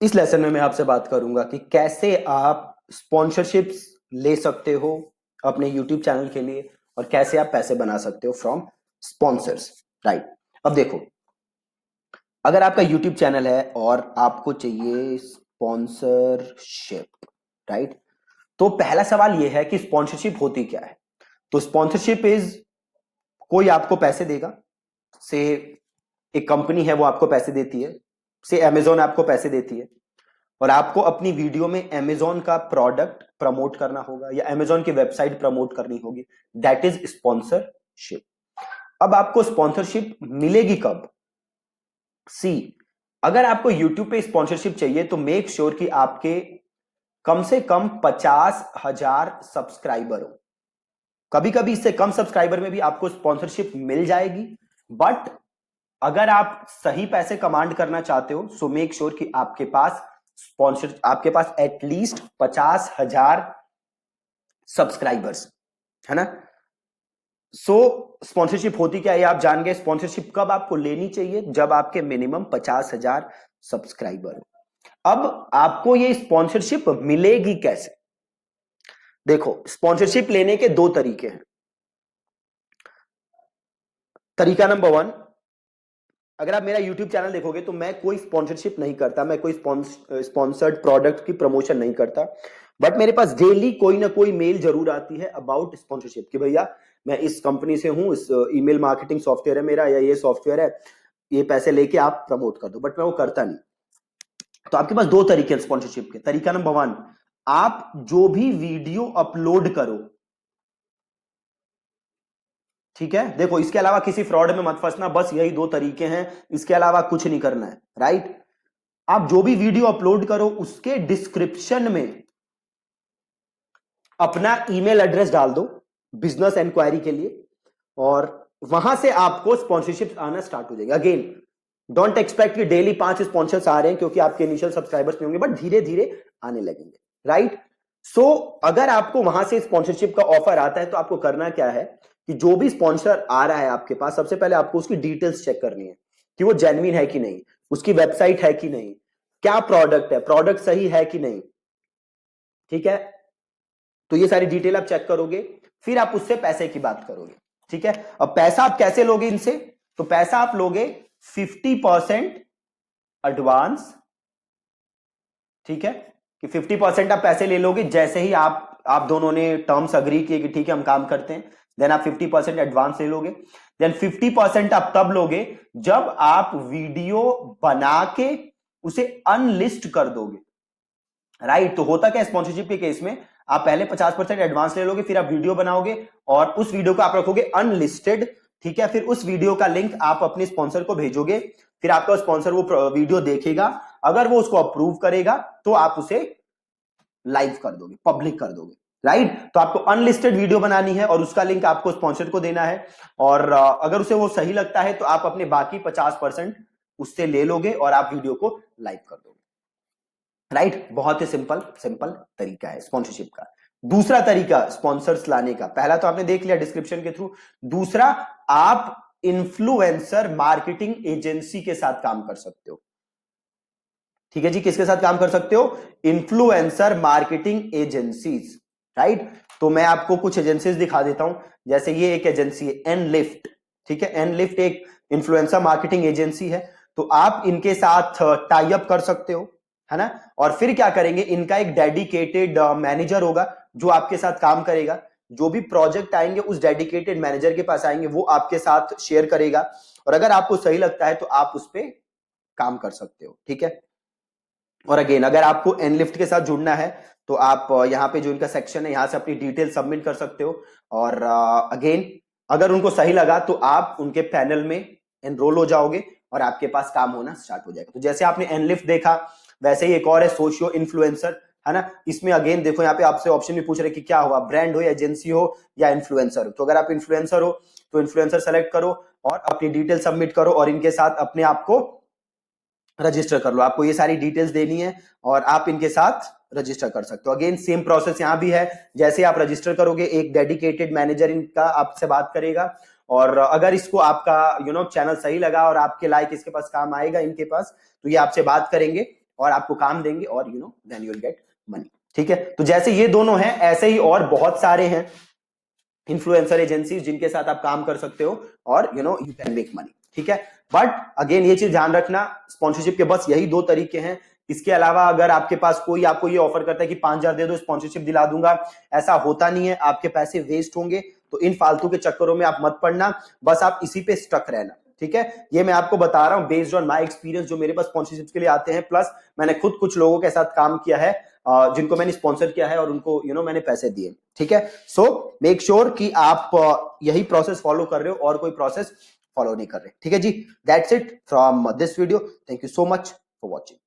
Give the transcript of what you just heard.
इस लेसन में मैं आपसे बात करूंगा कि कैसे आप स्पॉन्सरशिप्स ले सकते हो अपने यूट्यूब चैनल के लिए और कैसे आप पैसे बना सकते हो फ्रॉम स्पॉन्सर्स। राइट। अब देखो, अगर आपका यूट्यूब चैनल है और आपको चाहिए स्पॉन्सरशिप, राइट, तो पहला सवाल यह है कि स्पॉन्सरशिप होती क्या है। तो स्पॉन्सरशिप इज, कोई आपको पैसे देगा, से एक कंपनी है वो आपको पैसे देती है, से अमेजोन आपको पैसे देती है और आपको अपनी वीडियो में अमेजोन का प्रोडक्ट प्रमोट करना होगा या अमेजोन की वेबसाइट प्रमोट करनी होगी। That is sponsorship. अब आपको स्पॉन्सरशिप मिलेगी कब? सी, अगर आपको यूट्यूब पे स्पॉन्सरशिप चाहिए तो मेक श्योर कि आपके कम से कम 50,000 सब्सक्राइबर हो। कभी कभी इससे कम सब्सक्राइबर में भी आपको स्पॉन्सरशिप मिल जाएगी, बट अगर आप सही पैसे कमांड करना चाहते हो सो मेक श्योर कि आपके पास एटलीस्ट 50,000 सब्सक्राइबर्स, है ना। सो स्पॉन्सरशिप होती क्या है आप जान गए। स्पॉन्सरशिप कब आपको लेनी चाहिए? जब आपके मिनिमम 50,000 सब्सक्राइबर हो। अब आपको ये स्पॉन्सरशिप मिलेगी कैसे? देखो, स्पॉन्सरशिप लेने के दो तरीके हैं। तरीका नंबर 1, अगर आप मेरा YouTube चैनल देखोगे तो मैं कोई स्पॉन्सरशिप नहीं करता, मैं कोई स्पॉन्सर्ड प्रोडक्ट की प्रमोशन नहीं करता, बट मेरे पास डेली कोई ना कोई मेल जरूर आती है अबाउट स्पॉन्सरशिप कि भैया मैं इस कंपनी से हूं, इस ईमेल मार्केटिंग सॉफ्टवेयर है मेरा या ये सॉफ्टवेयर है, ये पैसे लेके आप प्रमोट कर दो, बट मैं वो करता नहीं। तो आपके पास दो तरीके हैं स्पॉन्सरशिप के। तरीका नंबर 1, आप जो भी वीडियो अपलोड करो, ठीक है, देखो इसके अलावा किसी फ्रॉड में मत फंसना, बस यही दो तरीके हैं, इसके अलावा कुछ नहीं करना है। राइट। आप जो भी वीडियो अपलोड करो उसके डिस्क्रिप्शन में अपना ईमेल एड्रेस डाल दो बिजनेस इंक्वायरी के लिए, और वहां से आपको स्पॉन्सरशिप आना स्टार्ट हो जाएगा। अगेन, डोंट एक्सपेक्ट कि डेली 5 स्पॉन्सर्स आ रहे हैं, क्योंकि आपके इनिशियल सब्सक्राइबर्स नहीं होंगे, बट धीरे धीरे आने लगेंगे। राइट। सो अगर आपको वहां से स्पॉन्सरशिप का ऑफर आता है तो आपको करना क्या है कि जो भी स्पॉन्सर आ रहा है आपके पास, सबसे पहले आपको उसकी डिटेल्स चेक करनी है कि वो जेन्युइन है कि नहीं, उसकी वेबसाइट है कि नहीं, क्या प्रोडक्ट है, प्रोडक्ट सही है कि नहीं। ठीक है, तो ये सारी डिटेल आप चेक करोगे, फिर आप उससे पैसे की बात करोगे। ठीक है, अब पैसा आप कैसे लोगे इनसे? तो पैसा आप लोगे 50% एडवांस। ठीक है, कि 50% आप पैसे ले लोगे जैसे ही आप दोनों ने टर्म्स अग्री किए कि ठीक है हम काम करते हैं, देन आप 50% एडवांस ले लोगे। देन 50% आप तब लोगे जब आप वीडियो बना के उसे अनलिस्ट कर दोगे। राइट। तो होता क्या स्पॉन्सरशिप के केस में, आप पहले 50% एडवांस ले लोगे, फिर आप वीडियो बनाओगे और उस वीडियो को आप रखोगे अनलिस्टेड। ठीक है, फिर उस वीडियो का लिंक आप अपने स्पॉन्सर को भेजोगे, फिर आपका स्पॉन्सर वो वीडियो देखेगा, अगर वो उसको अप्रूव करेगा तो आप उसे लाइव कर दोगे, पब्लिक कर दोगे। राइट। तो आपको अनलिस्टेड वीडियो बनानी है और उसका लिंक आपको स्पॉन्सर को देना है, और अगर उसे वो सही लगता है तो आप अपने बाकी 50% उससे ले लोगे और आप वीडियो को लाइव कर दोगे। राइट। बहुत ही सिंपल सिंपल तरीका है स्पॉन्सरशिप का। दूसरा तरीका स्पॉन्सर्स लाने का, पहला तो आपने देख लिया डिस्क्रिप्शन के थ्रू, दूसरा आप इन्फ्लुएंसर मार्केटिंग एजेंसी के साथ काम कर सकते हो। ठीक है जी, किसके साथ काम कर सकते हो? Influencer marketing agencies. राइट। तो मैं आपको कुछ एजेंसीज दिखा देता हूं, जैसे ये एक एजेंसी है एनलिफ्ट। ठीक है, एनलिफ्ट एक इन्फ्लुएंसर मार्केटिंग एजेंसी है, तो आप इनके साथ टाई अप कर सकते हो, है ना। और फिर क्या करेंगे, इनका एक डेडिकेटेड मैनेजर होगा जो आपके साथ काम करेगा, जो भी प्रोजेक्ट आएंगे उस डेडिकेटेड मैनेजर के पास आएंगे, वो आपके साथ शेयर करेगा, और अगर आपको सही लगता है तो आप उस पर काम कर सकते हो। ठीक है, और अगेन अगर आपको एनलिफ्ट के साथ जुड़ना है तो आप यहाँ पे जो इनका सेक्शन है यहां से अपनी डिटेल सबमिट कर सकते हो, और अगेन अगर उनको सही लगा तो आप उनके पैनल में एनरोल हो जाओगे और आपके पास काम होना स्टार्ट हो जाएगा। तो जैसे आपने एनलिफ्ट देखा, वैसे ही एक और है सोशियो इन्फ्लुएंसर, है ना। इसमें अगेन देखो यहाँ पे आपसे ऑप्शन भी पूछ रहे कि क्या हुआ, ब्रांड हो या एजेंसी हो या इन्फ्लुएंसर हो। तो अगर आप इन्फ्लुएंसर हो तो इन्फ्लुएंसर सेलेक्ट करो और अपनी डिटेल सबमिट करो और इनके साथ अपने आप को रजिस्टर कर लो। आपको ये सारी डिटेल्स देनी है और आप इनके साथ रजिस्टर कर सकते हो। अगेन सेम प्रोसेस यहां भी है, जैसे आप रजिस्टर करोगे एक डेडिकेटेड मैनेजर इनका आपसे बात करेगा, और अगर इसको आपका चैनल सही लगा और आपके लाइक इसके पास काम आएगा इनके पास, तो ये आपसे बात करेंगे और आपको काम देंगे और then you will get money. ठीक है, तो जैसे ये दोनों हैं ऐसे ही और बहुत सारे हैं इन्फ्लुएंसर एजेंसीज जिनके साथ आप काम कर सकते हो और यू कैन मेक मनी। ठीक है, बट अगेन ये चीज ध्यान रखना, स्पॉन्सरशिप के बस यही 2 तरीके हैं। इसके अलावा अगर आपके पास कोई आपको ये ऑफर करता है कि 5,000 दे दो स्पॉन्सरशिप दिला दूंगा, ऐसा होता नहीं है, आपके पैसे वेस्ट होंगे। तो इन फालतू के चक्करों में आप मत पड़ना, बस आप इसी पे स्टक रहना। ठीक है, ये मैं आपको बता रहा हूं बेस्ड ऑन माय एक्सपीरियंस, जो मेरे पास स्पॉन्सरशिप के लिए आते हैं, प्लस मैंने खुद कुछ लोगों के साथ काम किया है जिनको मैंने स्पॉन्सर किया है और उनको मैंने पैसे दिए। ठीक है, सो मेक श्योर कि आप यही प्रोसेस फॉलो कर रहे हो और कोई प्रोसेस फॉलो नहीं कर रहे। ठीक है जी, that's it from this video. Thank you so much for watching.